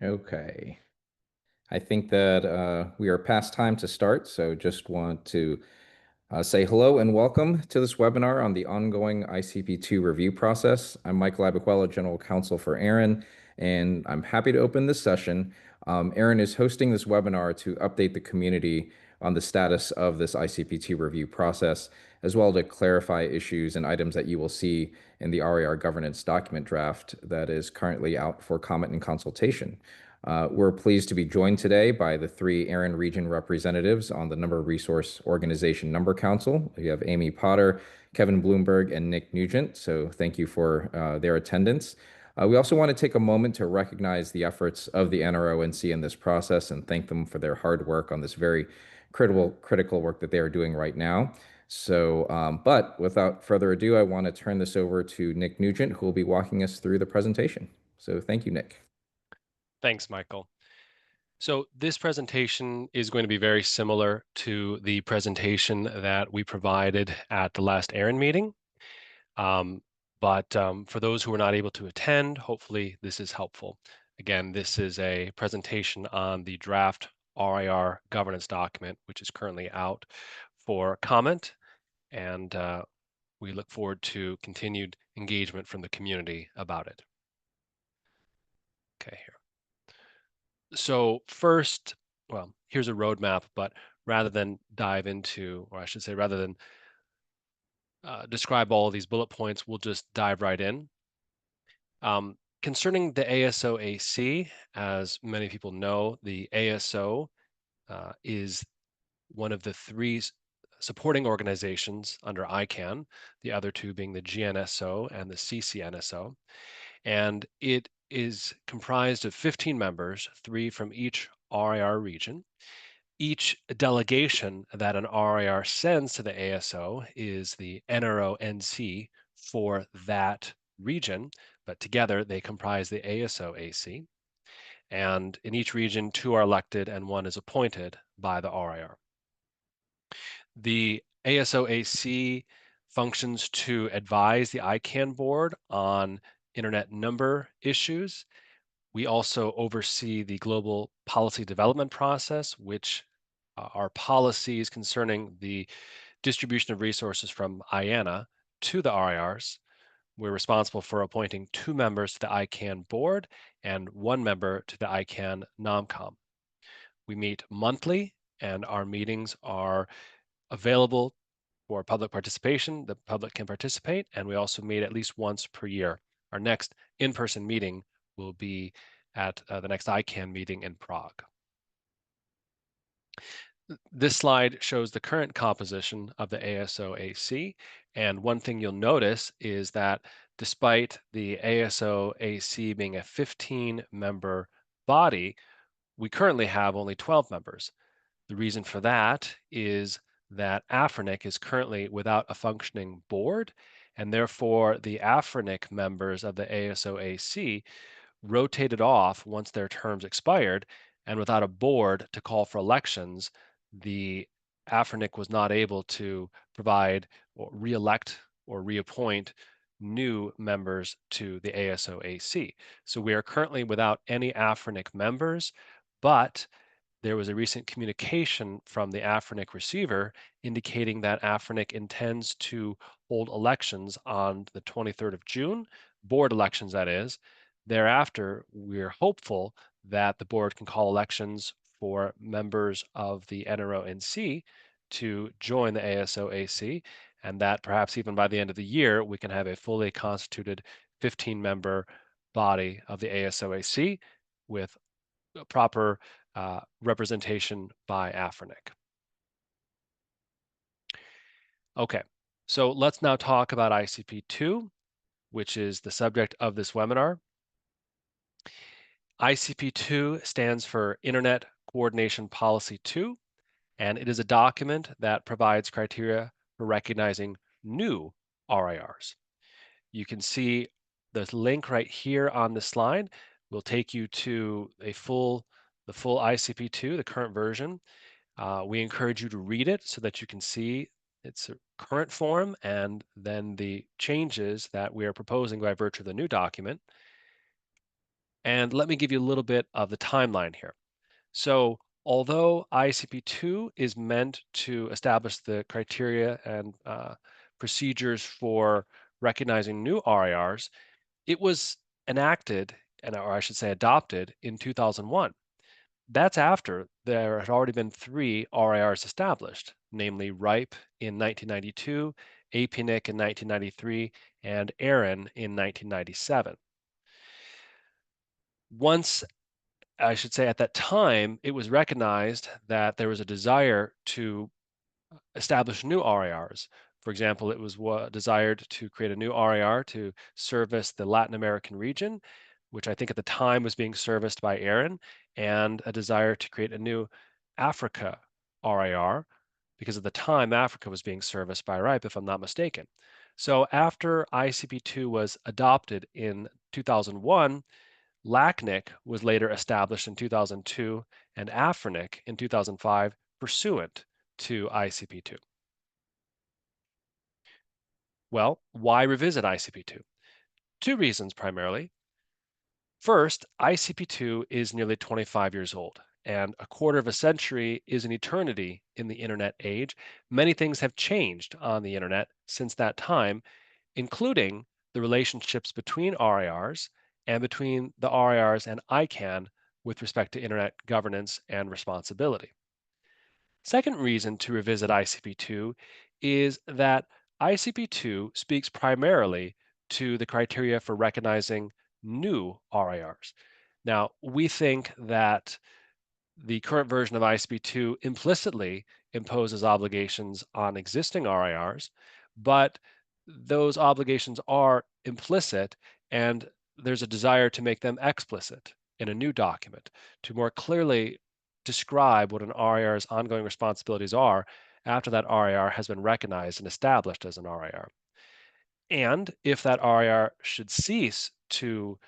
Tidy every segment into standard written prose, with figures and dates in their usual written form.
Okay. I think that we are past time to start, so just want to say hello and welcome to this webinar on the ongoing ICP-2 review process. I'm Michael Abiquella, General Counsel for ARIN, and I'm happy to open this session. ARIN is hosting this webinar to update the community on the status of this ICP-2 review process, as well to clarify issues and items that you will see in the RIR Governance Document draft that is currently out for comment and consultation. We're pleased to be joined today by the three ARIN region representatives on the Number Resource Organization Number Council. We have Amy Potter, Kevin Bloomberg, and Nick Nugent. So thank you for their attendance. We also want to take a moment to recognize the efforts of the NRONC in this process and thank them for their hard work on this very critical work that they are doing right now. So, but without further ado, I want to turn this over to Nick Nugent, who will be walking us through the presentation. So thank you, Nick. Thanks, Michael. So this presentation is going to be very similar to the presentation that we provided at the last ARIN meeting. But for those who are not able to attend, hopefully this is helpful. Again, this is a presentation on the draft RIR governance document, which is currently out for comment, and we look forward to continued engagement from the community about it. Okay, here. So first, well, here's a roadmap, but rather than dive into, or I should say, rather than describe all of these bullet points, we'll just dive right in. Concerning the ASO-AC, as many people know, the ASO is one of the three supporting organizations under ICANN, the other two being the GNSO and the CCNSO. And it is comprised of 15 members, 3 from each RIR region. Each delegation that an RIR sends to the ASO is the NRO-NC for that region, but together they comprise the ASO-AC. And in each region, 2 are elected and 1 is appointed by the RIR. The ASO-AC functions to advise the ICANN board on internet number issues. We also oversee the global policy development process, which are policies concerning the distribution of resources from IANA to the RIRs. We're responsible for appointing 2 members to the ICANN board and 1 member to the ICANN NOMCOM. We meet monthly, and our meetings are available for public participation. The public can participate, and we also meet at least once per year. Our next in-person meeting will be at the next ICANN meeting in Prague. This slide shows the current composition of the ASO-AC, and one thing you'll notice is that despite the ASO-AC being a 15-member body, we currently have only 12 members. The reason for that is that AFRINIC is currently without a functioning board, and therefore the AFRINIC members of the ASO-AC rotated off once their terms expired, and without a board to call for elections, the AFRINIC was not able to provide or re-elect or reappoint new members to the ASO-AC. So we are currently without any AFRINIC members, but there was a recent communication from the AFRINIC receiver indicating that AFRINIC intends to hold elections on the 23rd of June, board elections that is. Thereafter, we're hopeful that the board can call elections for members of the NRO-NC to join the ASO-AC, and that perhaps even by the end of the year, we can have a fully constituted 15-member body of the ASO-AC with proper representation by AFRINIC. Okay, so let's now talk about ICP-2, which is the subject of this webinar. ICP-2 stands for Internet Coordination Policy 2, and it is a document that provides criteria for recognizing new RIRs. You can see the link right here on the slide will take you to the full ICP-2, the current version. We encourage you to read it so that you can see its current form and then the changes that we are proposing by virtue of the new document. And let me give you a little bit of the timeline here. So, although ICP-2 is meant to establish the criteria and procedures for recognizing new RIRs, it was enacted, or I should say adopted, in 2001. That's after there had already been three RIRs established, namely RIPE in 1992, APNIC in 1993, and ARIN in 1997. Once, I should say, at that time, it was recognized that there was a desire to establish new RIRs. For example, it was desired to create a new RIR to service the Latin American region, which I think at the time was being serviced by ARIN, and a desire to create a new Africa RIR, because at the time Africa was being serviced by RIPE, if I'm not mistaken. So after ICP-2 was adopted in 2001, LACNIC was later established in 2002 and AFRINIC in 2005 pursuant to ICP-2. Well, why revisit ICP-2? Two reasons primarily. First, ICP-2 is nearly 25 years old, and a quarter of a century is an eternity in the internet age. Many things have changed on the internet since that time, including the relationships between RIRs and between the RIRs and ICANN with respect to internet governance and responsibility. Second reason to revisit ICP-2 is that ICP-2 speaks primarily to the criteria for recognizing new RIRs. Now, we think that the current version of ICP-2 implicitly imposes obligations on existing RIRs, but those obligations are implicit, and there's a desire to make them explicit in a new document to more clearly describe what an RIR's ongoing responsibilities are after that RIR has been recognized and established as an RIR. And if that RIR should cease to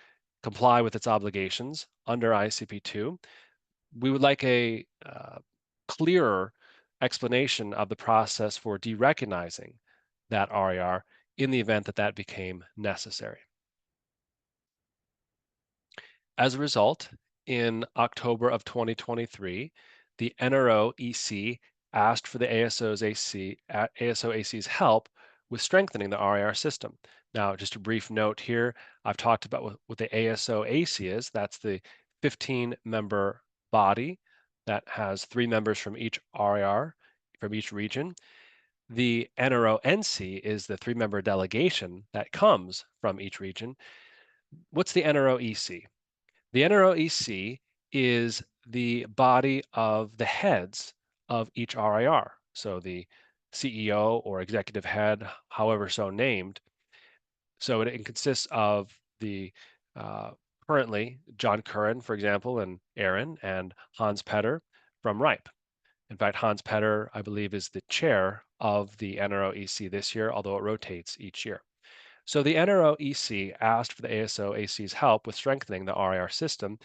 comply with its obligations under ICP-2, we would like a clearer explanation of the process for derecognizing that RIR in the event that that became necessary. As a result, in October of 2023, the NRO EC asked for the ASO-AC's help with strengthening the RIR system. Now, just a brief note here, I've talked about what the ASO-AC is. That's the 15-member body that has 3 members from each RIR, from each region. The NRO-NC is the 3-member delegation that comes from each region. What's the NRO-EC? The NROEC is the body of the heads of each RIR. So the CEO or executive head, however so named. So it consists of the currently John Curran, for example, and ARIN, and Hans Petter from RIPE. In fact, Hans Petter, I believe, is the chair of the NROEC this year, although it rotates each year. So the NROEC asked for the ASO-AC's help with strengthening the RIR system,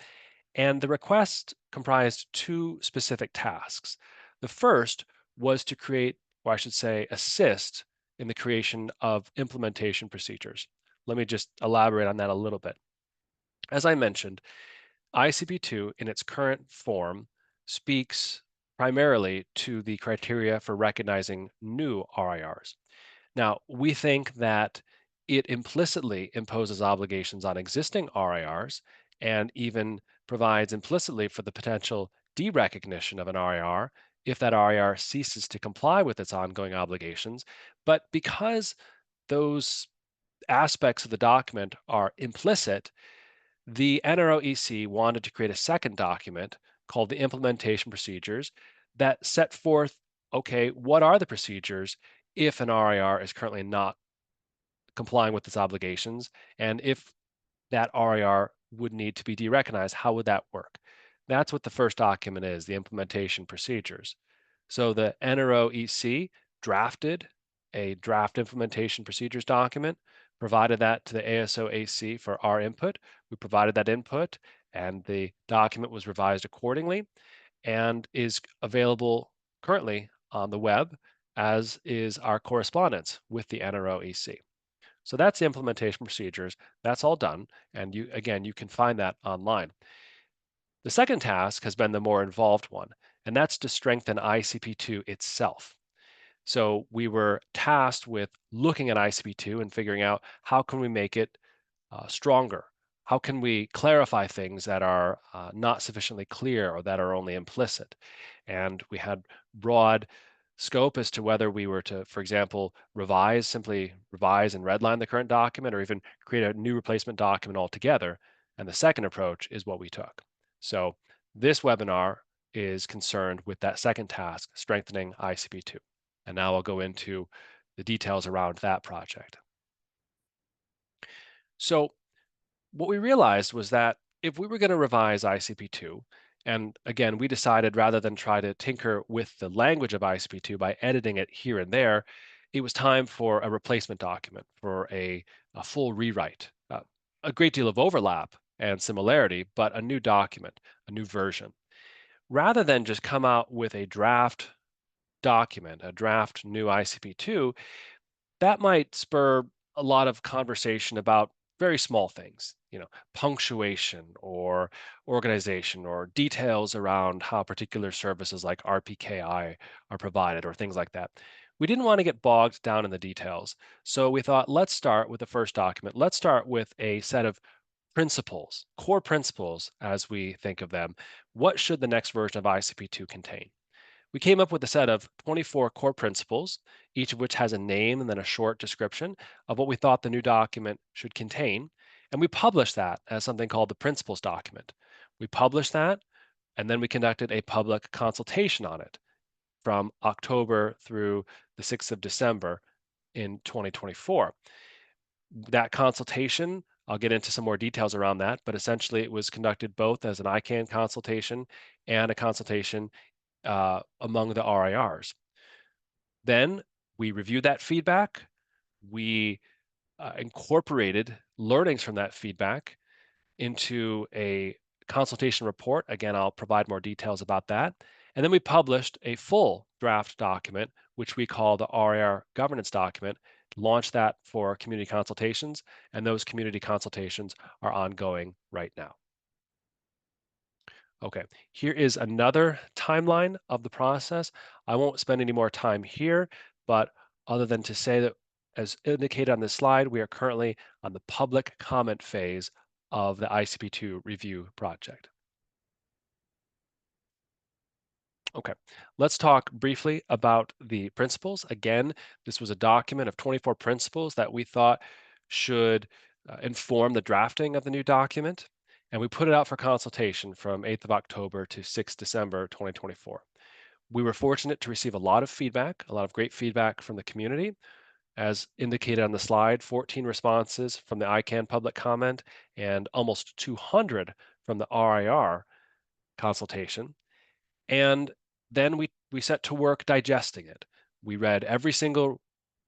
and the request comprised two specific tasks. The first was to create, or I should say, assist in the creation of implementation procedures. Let me just elaborate on that a little bit. As I mentioned, ICP-2 in its current form speaks primarily to the criteria for recognizing new RIRs. Now, we think that it implicitly imposes obligations on existing RIRs and even provides implicitly for the potential derecognition of an RIR if that RIR ceases to comply with its ongoing obligations. But because those aspects of the document are implicit, the NROEC wanted to create a second document called the implementation procedures that set forth, okay, what are the procedures if an RIR is currently not complying with its obligations, and if that RIR would need to be derecognized, how would that work? That's what the first document is, the implementation procedures. So the NROEC drafted a draft implementation procedures document, provided that to the ASO-AC for our input. We provided that input, and the document was revised accordingly and is available currently on the web, as is our correspondence with the NROEC. So that's the implementation procedures. That's all done. And you can find that online. The second task has been the more involved one, and that's to strengthen ICP2 itself. So we were tasked with looking at ICP2 and figuring out how can we make it stronger? How can we clarify things that are not sufficiently clear or that are only implicit? And we had broad scope as to whether we were to, for example, simply revise and redline the current document, or even create a new replacement document altogether. And the second approach is what we took. So this webinar is concerned with that second task, strengthening ICP2. And now I'll go into the details around that project. So what we realized was that if we were going to revise ICP2, and again, we decided rather than try to tinker with the language of ICP2 by editing it here and there, it was time for a replacement document, for a full rewrite. A great deal of overlap and similarity, but a new document, a new version. Rather than just come out with a draft document, a draft new ICP2, that might spur a lot of conversation about very small things, punctuation or organization or details around how particular services like RPKI are provided or things like that. We didn't want to get bogged down in the details. So we thought, let's start with the first document. Let's start with a set of principles, core principles as we think of them. What should the next version of ICP2 contain? We came up with a set of 24 core principles, each of which has a name and then a short description of what we thought the new document should contain. And we published that as something called the principles document. We published that, and then we conducted a public consultation on it from October through the 6th of December in 2024. That consultation, I'll get into some more details around that, but essentially it was conducted both as an ICANN consultation and a consultation among the RIRs. Then we reviewed that feedback. We incorporated learnings from that feedback into a consultation report. Again, I'll provide more details about that. And then we published a full draft document, which we call the RIR Governance Document, launched that for community consultations, and those community consultations are ongoing right now. Okay, here is another timeline of the process. I won't spend any more time here, but other than to say that, as indicated on this slide, we are currently on the public comment phase of the ICP2 review project. Okay, let's talk briefly about the principles. Again, this was a document of 24 principles that we thought should inform the drafting of the new document. And we put it out for consultation from 8th of October to 6th December 2024. We were fortunate to receive a lot of feedback, a lot of great feedback from the community. As indicated on the slide, 14 responses from the ICANN public comment and almost 200 from the RIR consultation. And then we set to work digesting it. We read every single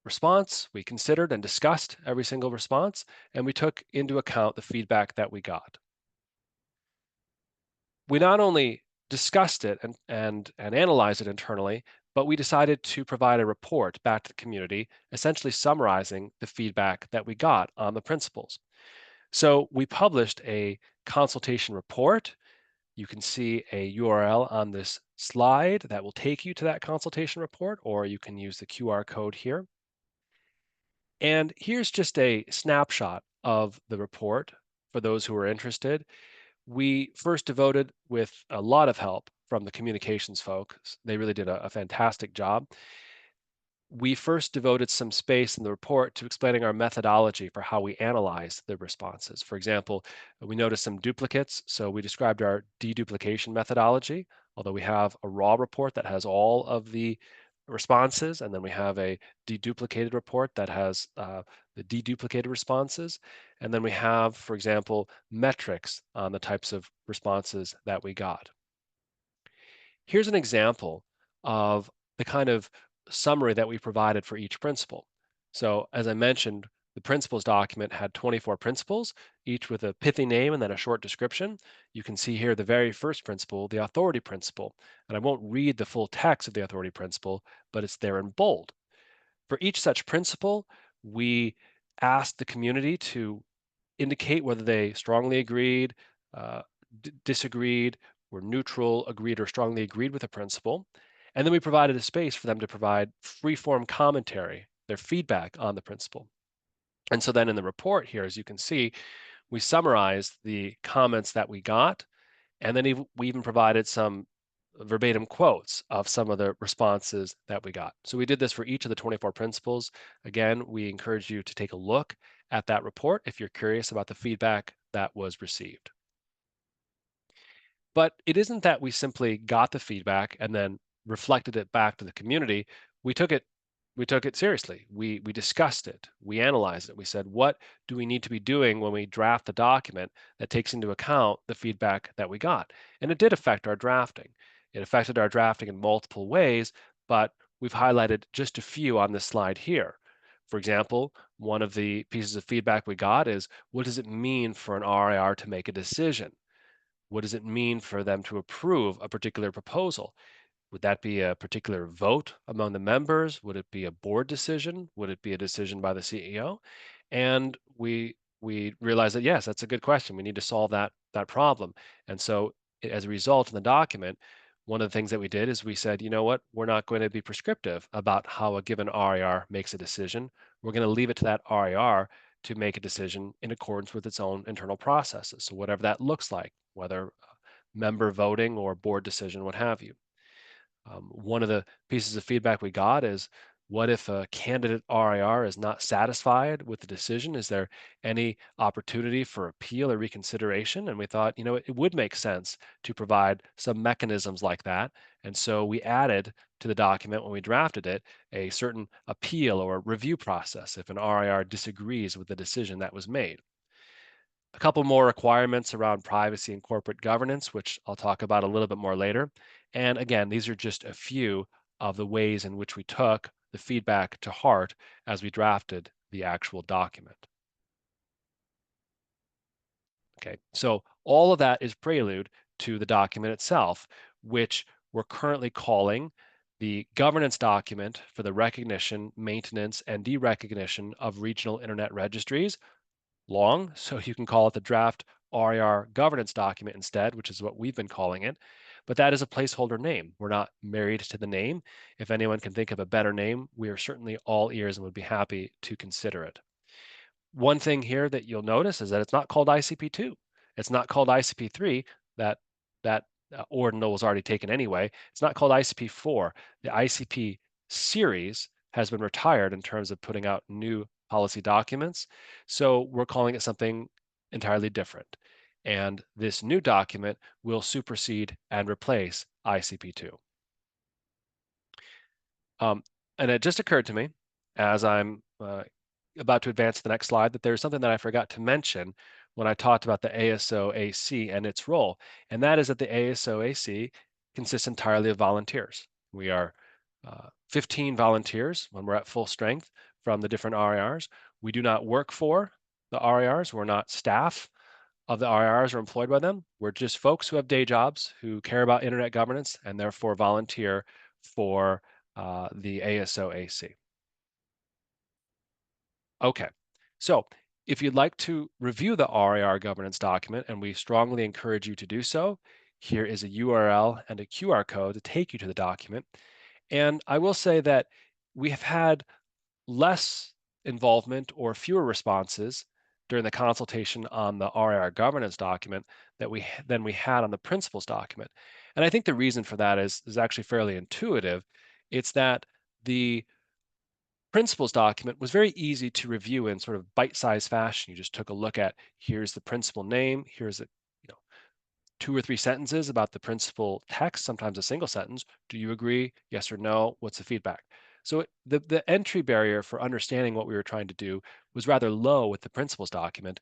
response, we considered and discussed every single response, and we took into account the feedback that we got. We not only discussed it and analyzed it internally, but we decided to provide a report back to the community, essentially summarizing the feedback that we got on the principles. So we published a consultation report. You can see a URL on this slide that will take you to that consultation report, or you can use the QR code here. And here's just a snapshot of the report for those who are interested. We first devoted, with a lot of help from the communications folks, they really did a fantastic job. We first devoted some space in the report to explaining our methodology for how we analyze the responses. For example, we noticed some duplicates, so we described our deduplication methodology, although we have a raw report that has all of the responses, and then we have a deduplicated report that has the deduplicated responses. And then we have, for example, metrics on the types of responses that we got. Here's an example of the kind of summary that we provided for each principle. So as I mentioned, the principles document had 24 principles, each with a pithy name and then a short description. You can see here the very first principle, the authority principle. And I won't read the full text of the authority principle, but it's there in bold. For each such principle, we asked the community to indicate whether they strongly agreed, uh, disagreed, were neutral, agreed, or strongly agreed with the principle. And then we provided a space for them to provide free-form commentary, their feedback on the principle. And so then in the report here, as you can see, we summarized the comments that we got, and then we even provided some verbatim quotes of some of the responses that we got. So we did this for each of the 24 principles. Again, we encourage you to take a look at that report if you're curious about the feedback that was received. But it isn't that we simply got the feedback and then reflected it back to the community. We took it we took it seriously. We discussed it. We analyzed it. We said, what do we need to be doing when we draft the document that takes into account the feedback that we got? And it did affect our drafting. It affected our drafting in multiple ways, but we've highlighted just a few on this slide here. For example, one of the pieces of feedback we got is, what does it mean for an RIR to make a decision? What does it mean for them to approve a particular proposal? Would that be a particular vote among the members? Would it be a board decision? Would it be a decision by the CEO? And we realized that yes, that's a good question. We need to solve that problem. And so as a result in the document, one of the things that we did is we said, you know what, we're not going to be prescriptive about how a given RIR makes a decision. We're going to leave it to that RIR to make a decision in accordance with its own internal processes. So whatever that looks like, whether member voting or board decision, what have you. One of the pieces of feedback we got is, what if a candidate RIR is not satisfied with the decision? Is there any opportunity for appeal or reconsideration? And we thought, you know, it would make sense to provide some mechanisms like that. And so we added to the document when we drafted it a certain appeal or review process if an RIR disagrees with the decision that was made. A couple more requirements around privacy and corporate governance, which I'll talk about a little bit more later. And again, these are just a few of the ways in which we took the feedback to heart as we drafted the actual document. Okay, so all of that is prelude to the document itself, which we're currently calling the governance document for the recognition, maintenance, and derecognition of regional internet registries. Long, so you can call it the draft RIR governance document instead, which is what we've been calling it. But that is a placeholder name. We're not married to the name. If anyone can think of a better name, we are certainly all ears and would be happy to consider it. One thing here that you'll notice is that it's not called ICP-2. It's not called ICP-3. That ordinal was already taken anyway. It's not called ICP-4. The ICP series has been retired in terms of putting out new policy documents. So we're calling it something entirely different. And this new document will supersede and replace ICP-2. And it just occurred to me as I'm about to advance to the next slide that there's something that I forgot to mention when I talked about the ASO-AC and its role, and that is that the ASO-AC consists entirely of volunteers. We are 15 volunteers when we're at full strength from the different RIRs. We do not work for the RIRs. We're not staff of the RIRs or employed by them. We're just folks who have day jobs who care about internet governance and therefore volunteer for the ASO-AC. Okay, so if you'd like to review the RIR governance document, and we strongly encourage you to do so, here is a URL and a QR code to take you to the document. And I will say that we have had less involvement or fewer responses during the consultation on the RIR governance document than we had on the principles document. And I think the reason for that is actually fairly intuitive. It's that the principles document was very easy to review in sort of bite-sized fashion. You just took a look at, here's the principal name, here's a, you know, 2 or 3 sentences about the principal text, sometimes a single sentence. Do you agree? Yes or no? What's the feedback? So the entry barrier for understanding what we were trying to do was rather low with the principles document.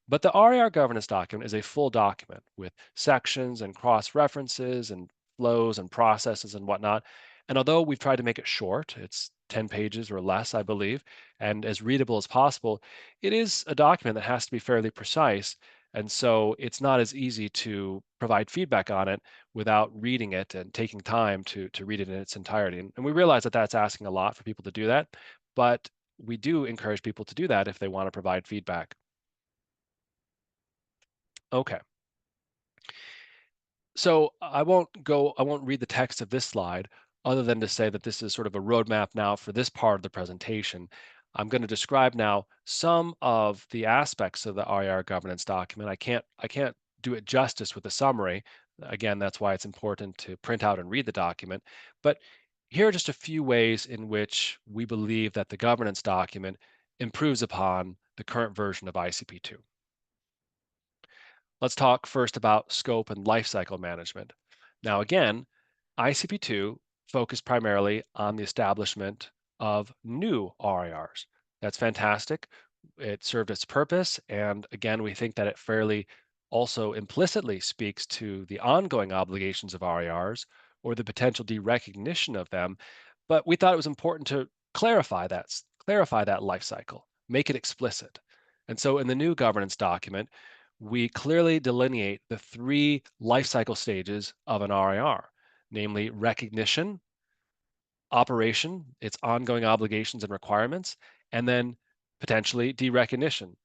But the RIR governance document is a full document with sections and cross references and flows and processes and whatnot. And although we've tried to make it short, it's 10 pages or less, I believe, and as readable as possible, it is a document that has to be fairly precise. And so it's not as easy to provide feedback on it without reading it and taking time to read it in its entirety. And we realize that that's asking a lot for people to do that. But we do encourage people to do that if they want to provide feedback. Okay. So I won't read the text of this slide other than to say that this is sort of a roadmap now for this part of the presentation. I'm going to describe now some of the aspects of the RIR governance document. I can't do it justice with a summary. Again, that's why it's important to print out and read the document. But here are just a few ways in which we believe that the governance document improves upon the current version of ICP-2. Let's talk first about scope and lifecycle management. Now, again, ICP-2 focused primarily on the establishment of new RIRs. That's fantastic. It served its purpose. And again, we think that it fairly also implicitly speaks to the ongoing obligations of RIRs or the potential derecognition of them. But we thought it was important to clarify that life cycle, make it explicit. And so in the new governance document, we clearly delineate the three life cycle stages of an RIR, namely recognition, operation, its ongoing obligations and requirements, and then potentially derecognition.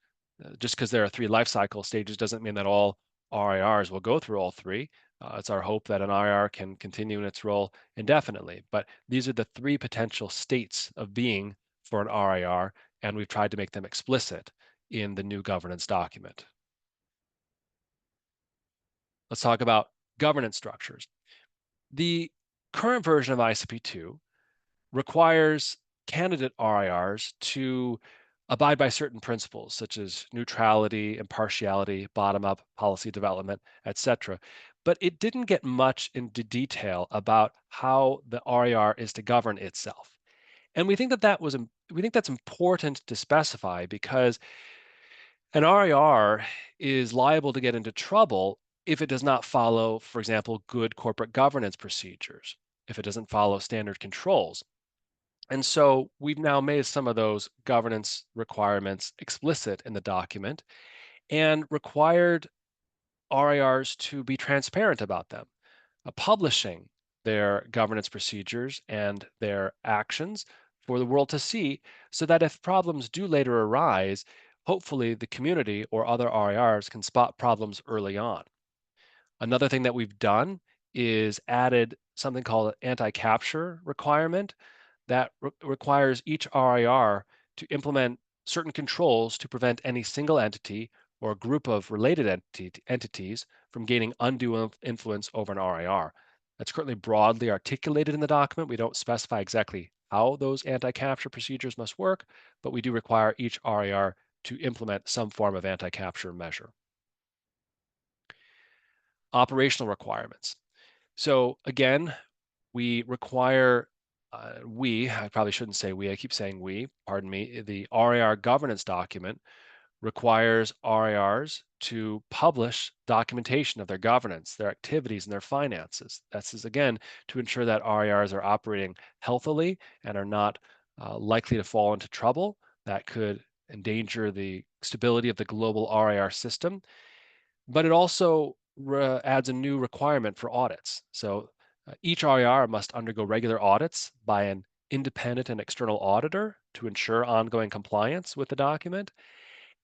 Just because there are three life cycle stages doesn't mean that all RIRs will go through all three. It's our hope that an RIR can continue in its role indefinitely. But these are the three potential states of being for an RIR, and we've tried to make them explicit in the new governance document. Let's talk about governance structures. The current version of ICP-2 requires candidate RIRs to abide by certain principles such as neutrality, impartiality, bottom-up policy development, etc. But it didn't get much into detail about how the RIR is to govern itself. And we think we think that's important to specify because an RIR is liable to get into trouble if it does not follow, for example, good corporate governance procedures, if it doesn't follow standard controls. And so we've now made some of those governance requirements explicit in the document and required RIRs to be transparent about them, publishing their governance procedures and their actions for the world to see so that if problems do later arise, hopefully the community or other RIRs can spot problems early on. Another thing that we've done is added something called an anti-capture requirement that requires each RIR to implement certain controls to prevent any single entity or group of related entities from gaining undue influence over an RIR. That's currently broadly articulated in the document. We don't specify exactly how those anti-capture procedures must work, but we do require each RIR to implement some form of anti-capture measure. Operational requirements. So again, we require, I probably shouldn't say we, I keep saying we, pardon me, the RIR governance document requires RIRs to publish documentation of their governance, their activities, and their finances. This is, again, to ensure that RIRs are operating healthily and are not likely to fall into trouble that could endanger the stability of the global RIR system. But it also adds a new requirement for audits. So each RIR must undergo regular audits by an independent and external auditor to ensure ongoing compliance with the document.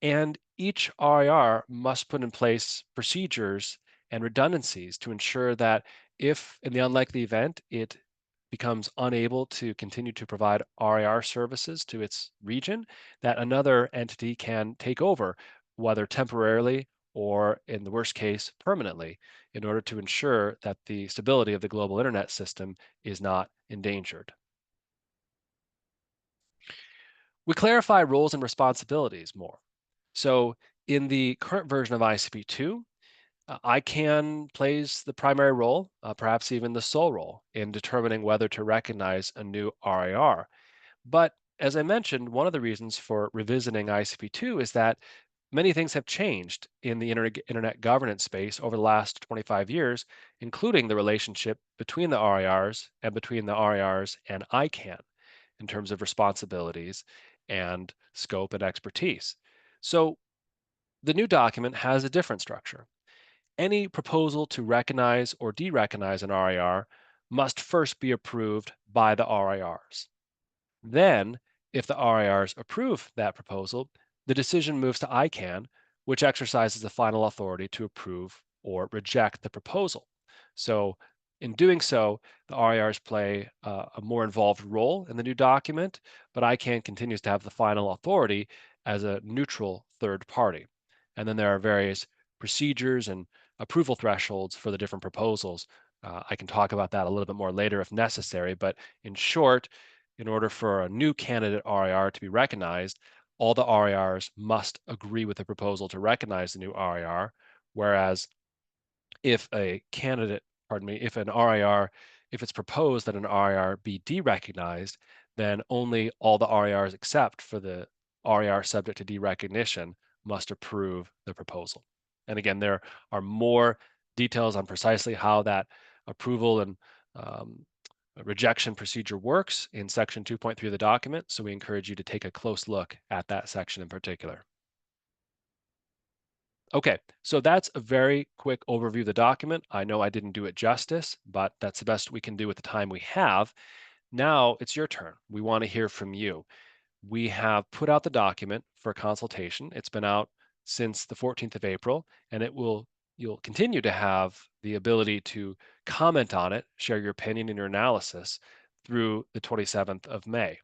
And each RIR must put in place procedures and redundancies to ensure that if, in the unlikely event, it becomes unable to continue to provide RIR services to its region, that another entity can take over, whether temporarily or, in the worst case, permanently, in order to ensure that the stability of the global internet system is not endangered. We clarify roles and responsibilities more. So in the current version of ICP-2, ICANN plays the primary role, perhaps even the sole role, in determining whether to recognize a new RIR. But as I mentioned, one of the reasons for revisiting ICP-2 is that many things have changed in the internet governance space over the last 25 years, including the relationship between the RIRs and between the RIRs and ICANN in terms of responsibilities and scope and expertise. So the new document has a different structure. Any proposal to recognize or derecognize an RIR must first be approved by the RIRs. Then If the RIRs approve that proposal, the decision moves to ICANN, which exercises the final authority to approve or reject the proposal. So, in doing so, the RIRs play a more involved role in the new document, but ICANN continues to have the final authority as a neutral third party. And then there are various procedures and approval thresholds for the different proposals. I can talk about that a little bit more later if necessary, but in short, in order for a new candidate RIR to be recognized, all the RIRs must agree with the proposal to recognize the new RIR, whereas if a candidate, pardon me, if an RIR, if it's proposed that an RIR be derecognized, then only all the RIRs except for the RIR subject to derecognition must approve the proposal. And again, there are more details on precisely how that approval and um, rejection procedure works in section 2.3 of the document. So we encourage you to take a close look at that section in particular. Okay, so that's a very quick overview of the document. I know I didn't do it justice, but that's the best we can do with the time we have. Now it's your turn. We want to hear from you. We have put out the document for consultation. It's been out since the 14th of April, and you'll continue to have the ability to comment on it, share your opinion and your analysis through the 27th of May.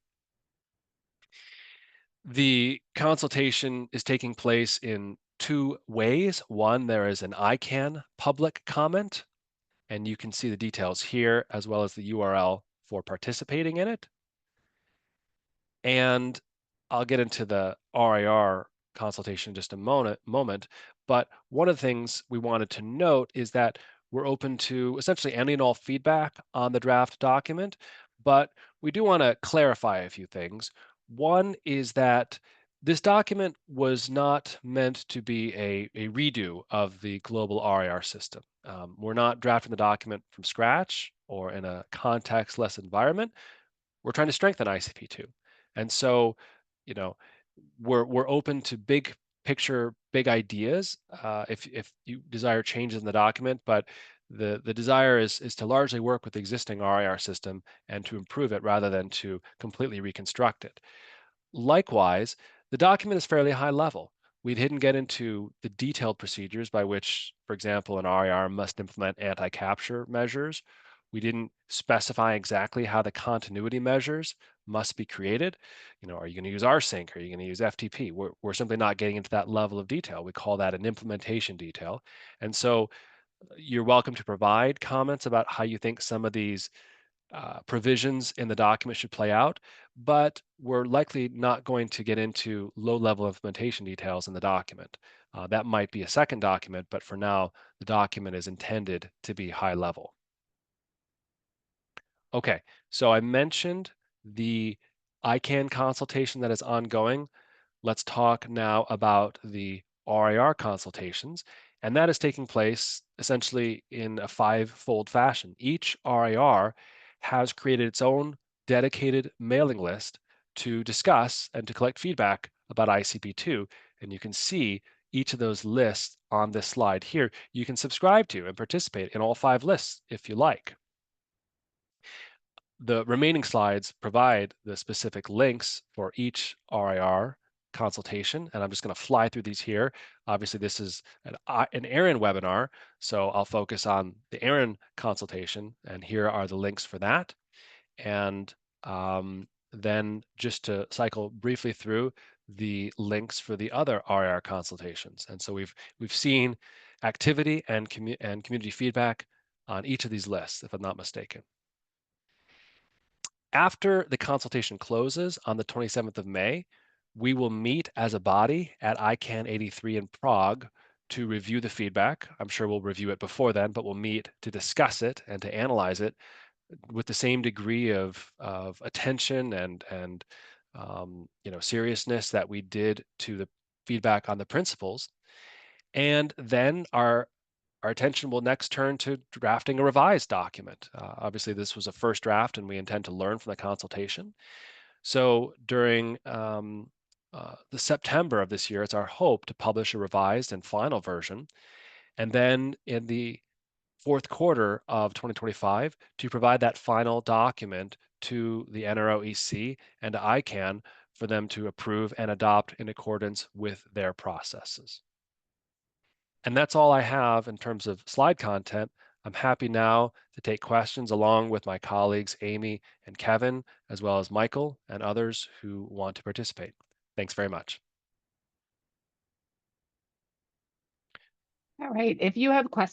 The consultation is taking place in two ways. One, there is an ICANN public comment, and you can see the details here as well as the URL for participating in it. And I'll get into the RIR consultation in just a moment. But one of the things we wanted to note is that we're open to essentially any and all feedback on the draft document, but we do want to clarify a few things. One is that this document was not meant to be a redo of the global RIR system. We're not drafting the document from scratch or in a context-less environment. We're trying to strengthen ICP-2. And so, you know, we're open to big picture, big ideas if you desire changes in the document, but the desire is to largely work with the existing RIR system and to improve it rather than to completely reconstruct it. Likewise, the document is fairly high level. We didn't get into the detailed procedures by which, for example, an RIR must implement anti-capture measures. We didn't specify exactly how the continuity measures must be created. Are you going to use rsync? Are you going to use FTP? We're simply not getting into that level of detail. We call that an implementation detail. And so you're welcome to provide comments about how you think some of these provisions in the document should play out, but we're likely not going to get into low-level implementation details in the document. That might be a second document, but for now, the document is intended to be high level. Okay, so I mentioned the ICANN consultation that is ongoing. Let's talk now about the RIR consultations, and that is taking place essentially in a five-fold fashion. Each RIR has created its own dedicated mailing list to discuss and to collect feedback about ICP-2, and you can see each of those lists on this slide here. You can subscribe to and participate in all five lists if you like. The remaining slides provide the specific links for each RIR consultation, and I'm just going to fly through these here. Obviously, this is an ARIN webinar, so I'll focus on the ARIN consultation, and here are the links for that. And then just to cycle briefly through the links for the other RIR consultations. And so we've seen activity and community feedback on each of these lists, if I'm not mistaken. After the consultation closes on the 27th of May, we will meet as a body at ICANN 83 in Prague to review the feedback. I'm sure we'll review it before then, but we'll meet to discuss it and to analyze it with the same degree of attention and seriousness that we did to the feedback on the principles. And then our attention will next turn to drafting a revised document. Obviously, this was a first draft, and we intend to learn from the consultation. So during the September of this year, it's our hope to publish a revised and final version. And then in the fourth quarter of 2025, to provide that final document to the NRO EC and to ICANN for them to approve and adopt in accordance with their processes. And that's all I have in terms of slide content. I'm happy now to take questions along with my colleagues, Amy and Kevin, as well as Michael and others who want to participate. Thanks very much. All right, if you have questions